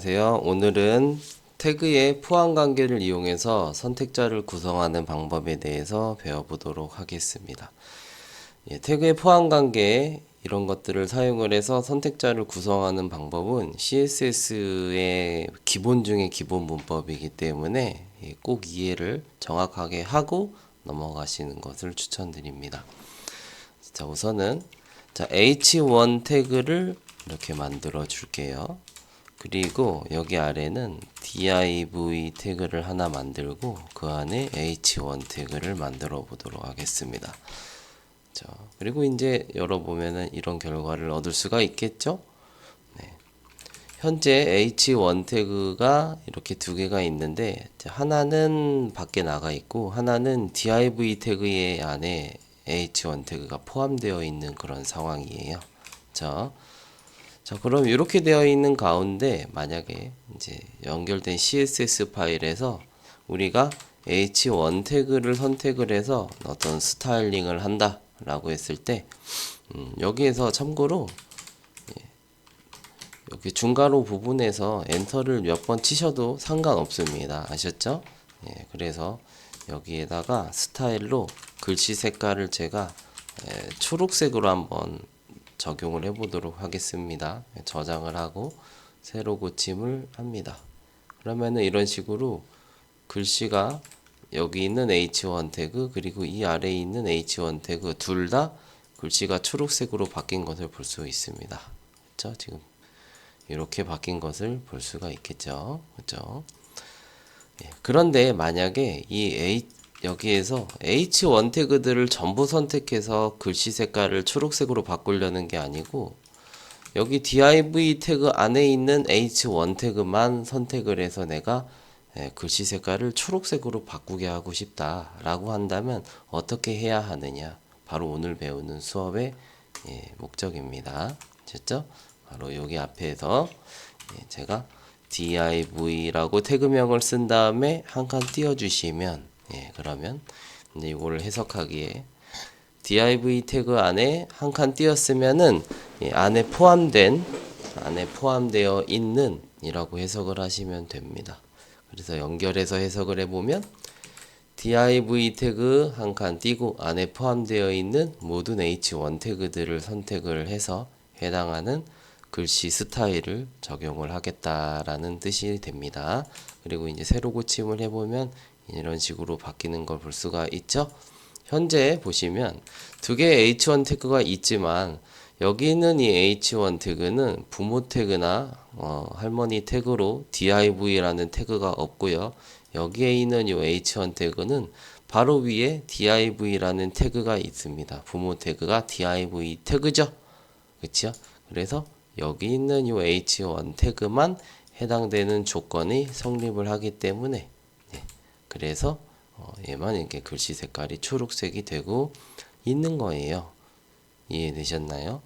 안녕하세요. 오늘은 태그의 포함 관계를 이용해서 선택자를 구성하는 방법에 대해서 배워보도록 하겠습니다. 태그의 포함 관계 이런 것들을 사용을 해서 선택자를 구성하는 방법은 CSS의 기본 중의 기본 문법이기 때문에 꼭 이해를 정확하게 하고 넘어가시는 것을 추천드립니다. 자, 우선은 H1 태그를 이렇게 만들어 줄게요. 그리고 여기 아래는 div 태그를 하나 만들고 그 안에 h1 태그를 만들어 보도록 하겠습니다. 자, 그리고 이제 열어보면은 이런 결과를 얻을 수가 있겠죠? 네. 현재 h1 태그가 이렇게 두 개가 있는데 하나는 밖에 나가 있고 하나는 div 태그의 안에 h1 태그가 포함되어 있는 그런 상황이에요. 자, 그럼 이렇게 되어 있는 가운데 만약에 이제 연결된 CSS 파일에서 우리가 h1 태그를 선택을 해서 어떤 스타일링을 한다 라고 했을 때 여기에서 참고로 여기 중괄호 부분에서 엔터를 몇 번 치셔도 상관없습니다. 아셨죠? 그래서 여기에다가 스타일로 글씨 색깔을 제가 초록색으로 한번 적용을 해 보도록 하겠습니다. 저장을 하고 새로 고침을 합니다. 그러면은 이런 식으로 글씨가 여기 있는 h1 태그 그리고 이 아래에 있는 h1 태그 둘 다 글씨가 초록색으로 바뀐 것을 볼 수 있습니다. 그렇죠? 지금 이렇게 바뀐 것을 볼 수가 있겠죠. 그렇죠? 그런데 만약에 여기에서 H1 태그들을 전부 선택해서 글씨 색깔을 초록색으로 바꾸려는 게 아니고 여기 div 태그 안에 있는 H1 태그만 선택을 해서 내가 글씨 색깔을 초록색으로 바꾸게 하고 싶다 라고 한다면 어떻게 해야 하느냐, 바로 오늘 배우는 수업의 목적입니다. 됐죠? 바로 여기 앞에서 제가 div라고 태그명을 쓴 다음에 한 칸 띄워주시면 그러면 이제 이거를 해석하기에 div 태그 안에 한 칸 띄었으면은 안에 포함되어 있는 이라고 해석을 하시면 됩니다. 그래서 연결해서 해석을 해보면 div 태그 한 칸 띄고 안에 포함되어 있는 모든 h1 태그들을 선택을 해서 해당하는 글씨 스타일을 적용을 하겠다라는 뜻이 됩니다. 그리고 이제 새로 고침을 해보면 이런 식으로 바뀌는 걸 볼 수가 있죠. 현재 보시면 두 개의 h1 태그가 있지만 여기 있는 이 h1 태그는 부모 태그나 할머니 태그로 div라는 태그가 없고요. 여기에 있는 이 h1 태그는 바로 위에 div라는 태그가 있습니다. 부모 태그가 div 태그죠. 그렇죠? 그래서 여기 있는 이 h1 태그만 해당되는 조건이 성립을 하기 때문에 그래서 얘만 이렇게 글씨 색깔이 초록색이 되고 있는 거예요. 이해되셨나요?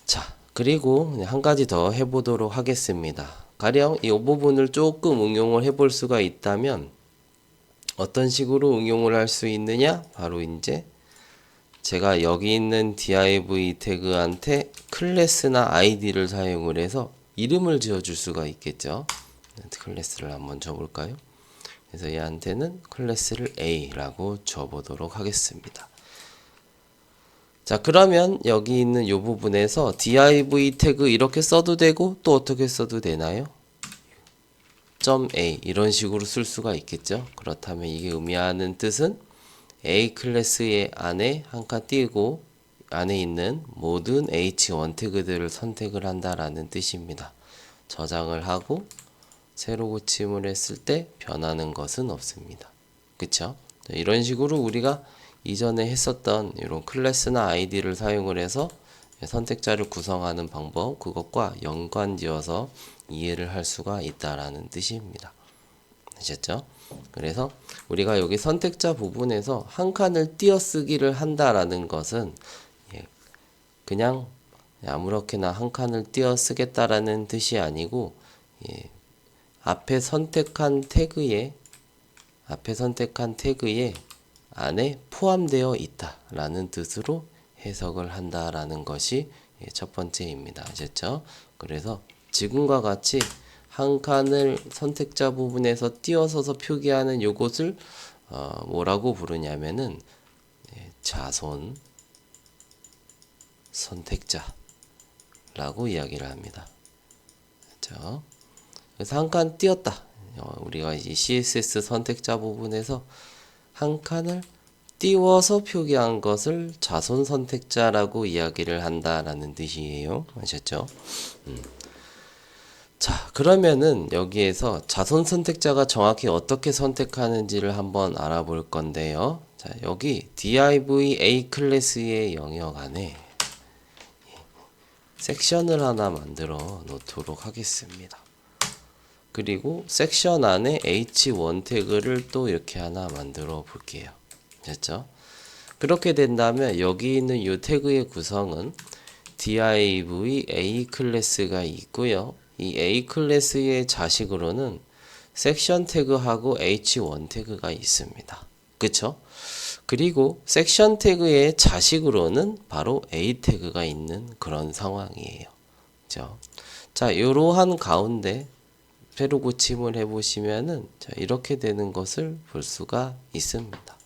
자, 그리고 한 가지 더 해보도록 하겠습니다. 가령 이 부분을 조금 응용을 해볼 수가 있다면 어떤 식으로 응용을 할 수 있느냐? 바로 이제 제가 여기 있는 div 태그한테 클래스나 id를 사용을 해서 이름을 지어줄 수가 있겠죠. 클래스를 한번 줘볼까요? 그래서 얘한테는 클래스를 A라고 줘보도록 하겠습니다. 자, 그러면 여기 있는 이 부분에서 div 태그 이렇게 써도 되고 또 어떻게 써도 되나요? .a 이런 식으로 쓸 수가 있겠죠. 그렇다면 이게 의미하는 뜻은 A 클래스의 안에 한 칸 띄고 안에 있는 모든 h1 태그들을 선택을 한다라는 뜻입니다. 저장을 하고 새로 고침을 했을 때 변하는 것은 없습니다. 그쵸? 이런 식으로 우리가 이전에 했었던 이런 클래스나 id를 사용을 해서 선택자를 구성하는 방법, 그것과 연관지어서 이해를 할 수가 있다라는 뜻입니다. 아셨죠? 그래서 우리가 여기 선택자 부분에서 한 칸을 띄어쓰기를 한다라는 것은 그냥 아무렇게나 한 칸을 띄어쓰겠다라는 뜻이 아니고 앞에 선택한 태그에 안에 포함되어 있다라는 뜻으로 해석을 한다라는 것이 첫 번째입니다. 아셨죠? 그래서 지금과 같이 한 칸을 선택자 부분에서 띄어서서 표기하는 요것을 뭐라고 부르냐면은 자손 선택자라고 이야기를 합니다. 그렇죠? 그래서 한 칸 띄었다. 우리가 이제 CSS 선택자 부분에서 한 칸을 띄워서 표기한 것을 자손 선택자라고 이야기를 한다라는 뜻이에요. 아셨죠? 자, 그러면은 여기에서 자손 선택자가 정확히 어떻게 선택하는지를 한번 알아볼 건데요. 자, 여기 div A 클래스의 영역 안에 섹션을 하나 만들어 놓도록 하겠습니다. 그리고 섹션 안에 h1 태그를 또 이렇게 하나 만들어 볼게요. 됐죠? 그렇게 된다면 여기 있는 이 태그의 구성은 div A 클래스가 있고요. 이 A 클래스의 자식으로는 섹션 태그하고 h1 태그가 있습니다. 그쵸? 그리고 섹션 태그의 자식으로는 바로 A 태그가 있는 그런 상황이에요. 그죠? 자, 이러한 가운데 세로 고침을 해보시면은 자, 이렇게 되는 것을 볼 수가 있습니다.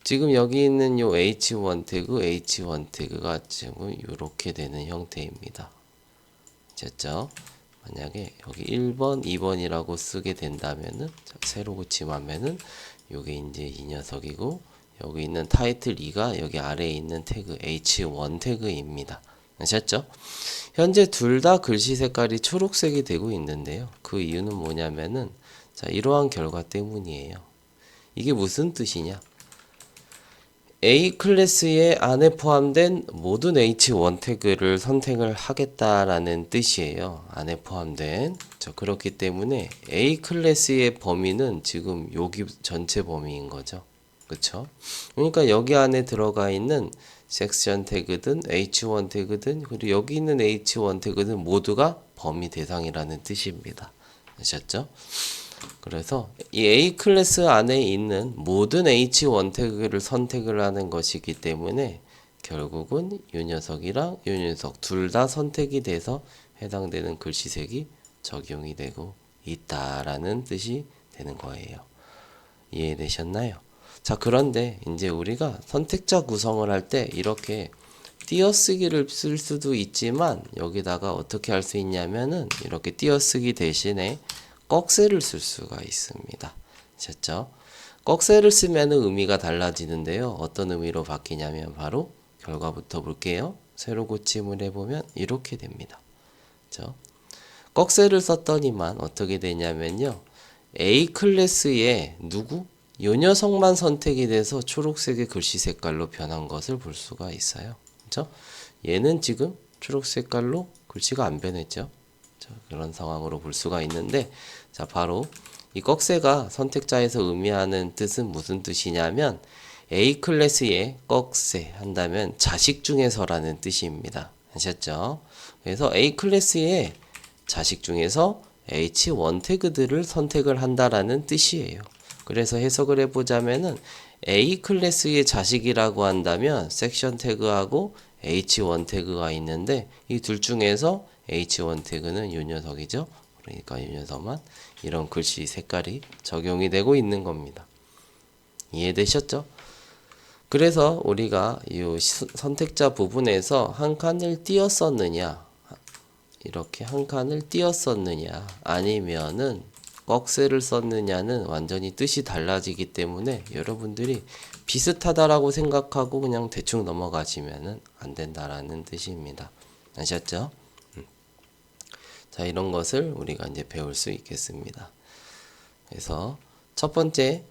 지금 여기 있는 요 h1 태그가 지금 이렇게 되는 형태입니다. 됐죠? 만약에 여기 1번, 2번이라고 쓰게 된다면은 자, 세로 고침하면은 요게 이제 이 녀석이고 여기 있는 타이틀 2가 여기 아래에 있는 태그 h1 태그입니다. 아셨죠? 현재 둘 다 글씨 색깔이 초록색이 되고 있는데요. 그 이유는 뭐냐면은 자, 이러한 결과 때문이에요. 이게 무슨 뜻이냐? A 클래스의 안에 포함된 모든 H1 태그를 선택을 하겠다라는 뜻이에요. 안에 포함된. 자, 그렇기 때문에 A 클래스의 범위는 지금 여기 전체 범위인 거죠. 그쵸? 그러니까 여기 안에 들어가 있는 섹션 태그든 H1 태그든 그리고 여기 있는 H1 태그든 모두가 범위 대상이라는 뜻입니다. 아셨죠? 그래서 이 A 클래스 안에 있는 모든 H1 태그를 선택을 하는 것이기 때문에 결국은 이 녀석이랑 이 녀석 둘 다 선택이 돼서 해당되는 글씨색이 적용이 되고 있다라는 뜻이 되는 거예요. 이해되셨나요? 자, 그런데 이제 우리가 선택자 구성을 할 때 이렇게 띄어쓰기를 쓸 수도 있지만 여기다가 어떻게 할 수 있냐면은 이렇게 띄어쓰기 대신에 꺽쇠를 쓸 수가 있습니다. 아셨죠? 꺽쇠를 쓰면은 의미가 달라지는데요. 어떤 의미로 바뀌냐면 바로 결과부터 볼게요. 세로 고침을 해보면 이렇게 됩니다. 그렇죠? 꺽쇠를 썼더니만 어떻게 되냐면요. A 클래스에 누구? 요 녀석만 선택이 돼서 초록색의 글씨 색깔로 변한 것을 볼 수가 있어요. 그렇죠? 얘는 지금 초록 색깔로 글씨가 안 변했죠. 그런 상황으로 볼 수가 있는데 자, 바로 이 꺽쇠가 선택자에서 의미하는 뜻은 무슨 뜻이냐면 A 클래스의 꺽쇠 한다면 자식 중에서라는 뜻입니다. 아셨죠? 그래서 A 클래스의 자식 중에서 H1 태그들을 선택을 한다라는 뜻이에요. 그래서 해석을 해보자면은 A 클래스의 자식이라고 한다면 섹션 태그하고 H1 태그가 있는데 이 둘 중에서 H1 태그는 이 녀석이죠. 그러니까 이 녀석만 이런 글씨 색깔이 적용이 되고 있는 겁니다. 이해되셨죠? 그래서 우리가 이 선택자 부분에서 한 칸을 띄었었느냐 이렇게 한 칸을 띄었었느냐 아니면은 꺽쇠를 썼느냐는 완전히 뜻이 달라지기 때문에 여러분들이 비슷하다라고 생각하고 그냥 대충 넘어가시면은 안 된다라는 뜻입니다. 아셨죠? 자, 이런 것을 우리가 이제 배울 수 있겠습니다. 그래서 첫 번째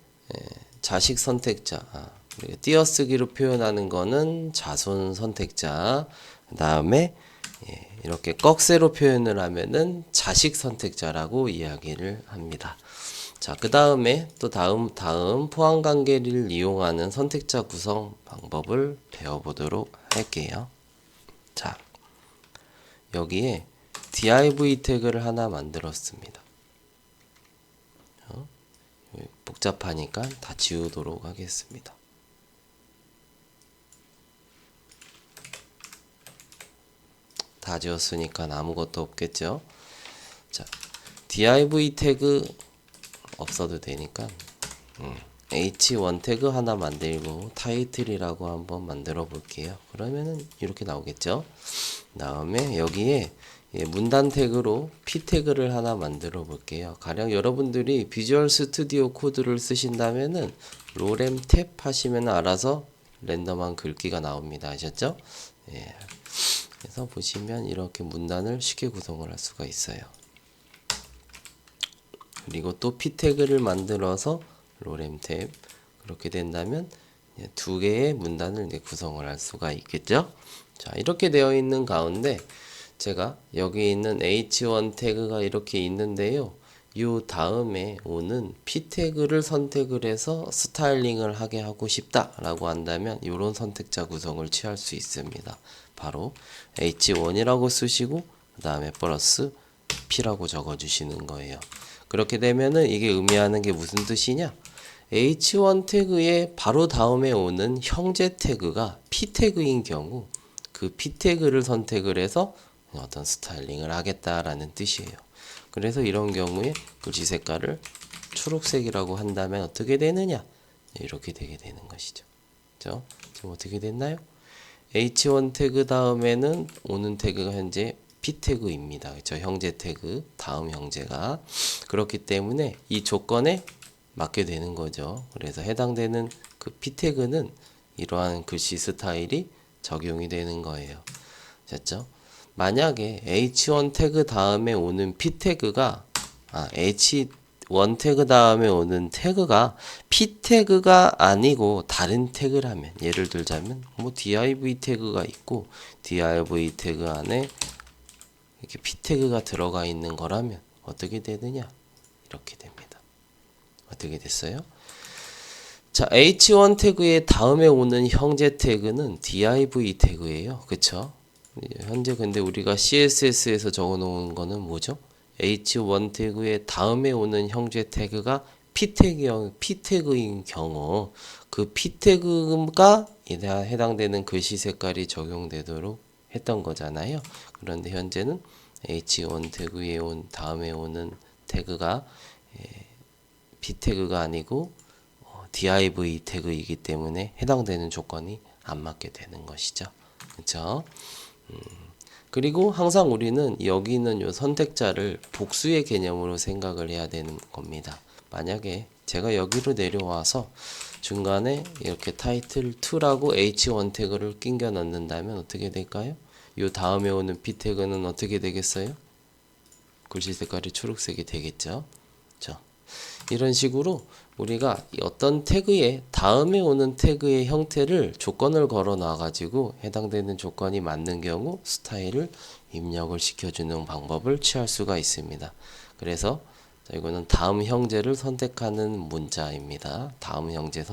자식 선택자, 우리가 띄어쓰기로 표현하는 거는 자손 선택자. 그 다음에 이렇게 꺽쇠로 표현을 하면은 자식 선택자라고 이야기를 합니다. 자, 그 다음에 또 다음 포함 관계를 이용하는 선택자 구성 방법을 배워보도록 할게요. 자, 여기에 div 태그를 하나 만들었습니다. 복잡하니까 다 지우도록 하겠습니다. 다 지웠으니까 아무것도 없겠죠. 자, div 태그 없어도 되니까 h1 태그 하나 만들고 타이틀이라고 한번 만들어 볼게요. 그러면은 이렇게 나오겠죠. 다음에 여기에 문단 태그로 p 태그를 하나 만들어 볼게요. 가령 여러분들이 비주얼 스튜디오 코드를 쓰신다면은 로렘 탭 하시면 알아서 랜덤한 글귀가 나옵니다. 아셨죠? 예. 그래서 보시면 이렇게 문단을 쉽게 구성을 할 수가 있어요. 그리고 또 p 태그를 만들어서 로렘 탭 그렇게 된다면 두 개의 문단을 구성을 할 수가 있겠죠. 자, 이렇게 되어 있는 가운데 제가 여기 있는 h1 태그가 이렇게 있는데요. 요 다음에 오는 p 태그를 선택을 해서 스타일링을 하게 하고 싶다 라고 한다면 이런 선택자 구성을 취할 수 있습니다. 바로 h1이라고 쓰시고 그 다음에 플러스 p라고 적어 주시는 거예요. 그렇게 되면은 이게 의미하는 게 무슨 뜻이냐? h1 태그의 바로 다음에 오는 형제 태그가 p 태그인 경우 그 p 태그를 선택을 해서 어떤 스타일링을 하겠다라는 뜻이에요. 그래서 이런 경우에 글씨 색깔을 초록색이라고 한다면 어떻게 되느냐? 이렇게 되게 되는 것이죠. 그죠? 지금 어떻게 됐나요? h1 태그 다음에는 오는 태그가 현재 p 태그입니다. 그렇죠? 형제 태그 다음 형제가 그렇기 때문에 이 조건에 맞게 되는 거죠. 그래서 해당되는 그 p 태그는 이러한 글씨 스타일이 적용이 되는 거예요. 됐죠? 만약에 h1 태그 다음에 오는 p 태그가 h1 태그 다음에 오는 태그가 p 태그가 아니고 다른 태그라면 예를 들자면 뭐 div 태그가 있고 div 태그 안에 이렇게 p 태그가 들어가 있는 거라면 어떻게 되느냐? 이렇게 됩니다. 어떻게 됐어요? 자, h1 태그의 다음에 오는 형제 태그는 div 태그예요. 그쵸? 현재 근데 우리가 CSS에서 적어 놓은 거는 뭐죠? h1 태그의 다음에 오는 형제 태그가 p 태그인 경우 그 p 태그가 해당되는 글씨 색깔이 적용되도록 했던 거잖아요. 그런데 현재는 h1 태그에 다음에 오는 태그가 p 태그가 아니고 div 태그이기 때문에 해당되는 조건이 안 맞게 되는 것이죠. 그렇죠? 그리고 항상 우리는 여기 있는 요 선택자를 복수의 개념으로 생각을 해야 되는 겁니다. 만약에 제가 여기로 내려와서 중간에 이렇게 타이틀 2라고 h1 태그를 끼겨 넣는다면 어떻게 될까요? 요 다음에 오는 p 태그는 어떻게 되겠어요? 글씨 색깔이 초록색이 되겠죠. 자, 이런 식으로 우리가 어떤 태그에 다음에 오는 태그의 형태를 조건을 걸어 놔 가지고 해당되는 조건이 맞는 경우 스타일을 입력을 시켜주는 방법을 취할 수가 있습니다. 그래서 이거는 다음 형제를 선택하는 문자입니다. 다음 형제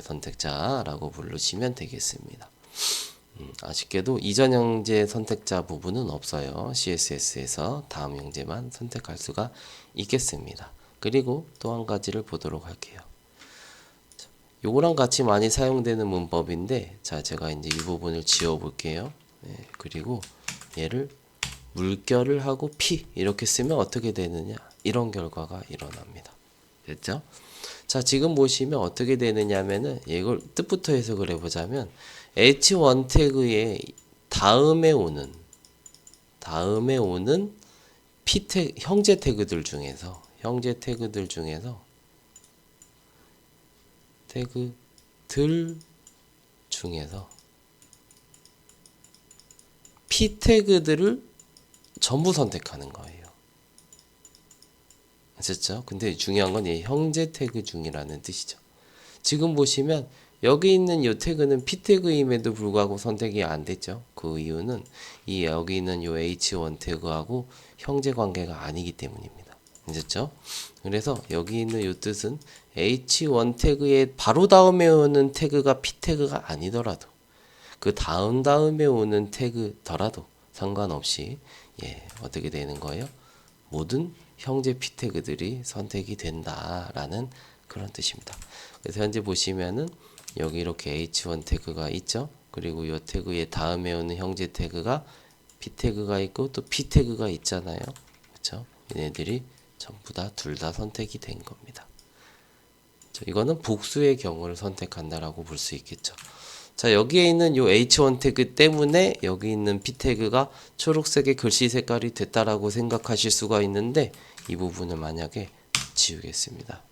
선택자라고 부르시면 되겠습니다. 아쉽게도 이전 형제 선택자 부분은 없어요. CSS에서 다음 형제만 선택할 수가 있겠습니다. 그리고 또 한 가지를 보도록 할게요. 요거랑 같이 많이 사용되는 문법인데, 자, 제가 이제 이 부분을 지워 볼게요. 그리고 얘를 물결을 하고 P 이렇게 쓰면 어떻게 되느냐? 이런 결과가 일어납니다. 됐죠? 자, 지금 보시면 어떻게 되느냐면은 이걸 뜻부터 해석을 해보자면 h1 태그의 다음에 오는 p 태그 형제 태그들 중에서 p 태그들을 전부 선택하는 거예요. 아셨죠? 근데 중요한 건 이 형제 태그 중이라는 뜻이죠. 지금 보시면 여기 있는 이 태그는 p 태그임에도 불구하고 선택이 안 됐죠. 그 이유는 이 여기 있는 이 h1 태그하고 형제 관계가 아니기 때문입니다. 아셨죠? 그래서 여기 있는 이 뜻은 h1 태그의 바로 다음에 오는 태그가 p 태그가 아니더라도 그 다음에 오는 태그더라도 상관없이 어떻게 되는 거예요? 모든 형제 p 태그들이 선택이 된다라는 그런 뜻입니다. 그래서 현재 보시면은 여기 이렇게 h1 태그가 있죠. 그리고 이 태그의 다음에 오는 형제 태그가 p 태그가 있고 또 p 태그가 있잖아요. 그렇죠? 얘네들이 전부 다 둘 다 선택이 된 겁니다. 이거는 복수의 경우를 선택한다라고 볼 수 있겠죠. 자, 여기에 있는 요 h1 태그 때문에 여기 있는 p 태그가 초록색의 글씨 색깔이 됐다라고 생각하실 수가 있는데 이 부분을 만약에 지우겠습니다.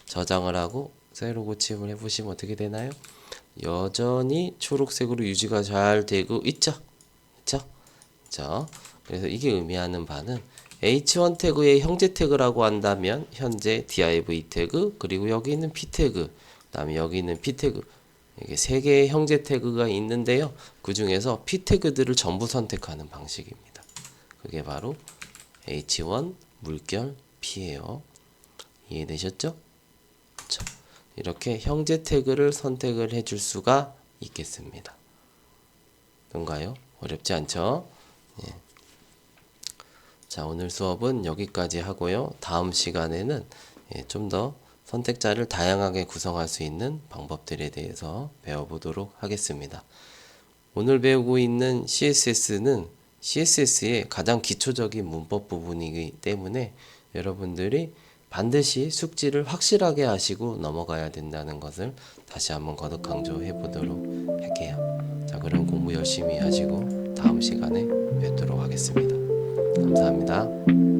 저장을 하고 새로 고침을 해보시면 어떻게 되나요? 여전히 초록색으로 유지가 잘 되고 있죠? 그쵸? 그래서 이게 의미하는 바는 h1 태그의 형제 태그라고 한다면 현재 div 태그 그리고 여기 있는 p 태그 그 다음에 여기 있는 p 태그 이게 세 개의 형제 태그가 있는데요. 그 중에서 p 태그들을 전부 선택하는 방식입니다. 그게 바로 h1 물결 p예요. 이해되셨죠? 그쵸? 이렇게 형제 태그를 선택을 해줄 수가 있겠습니다. 그런가요? 어렵지 않죠? 예. 자, 오늘 수업은 여기까지 하고요. 다음 시간에는 좀 더 선택자를 다양하게 구성할 수 있는 방법들에 대해서 배워보도록 하겠습니다. 오늘 배우고 있는 CSS는 CSS의 가장 기초적인 문법 부분이기 때문에 여러분들이 반드시 숙지를 확실하게 하시고 넘어가야 된다는 것을 다시 한번 거듭 강조해 보도록 할게요. 자, 그럼 공부 열심히 하시고 다음 시간에 뵙도록 하겠습니다. 감사합니다.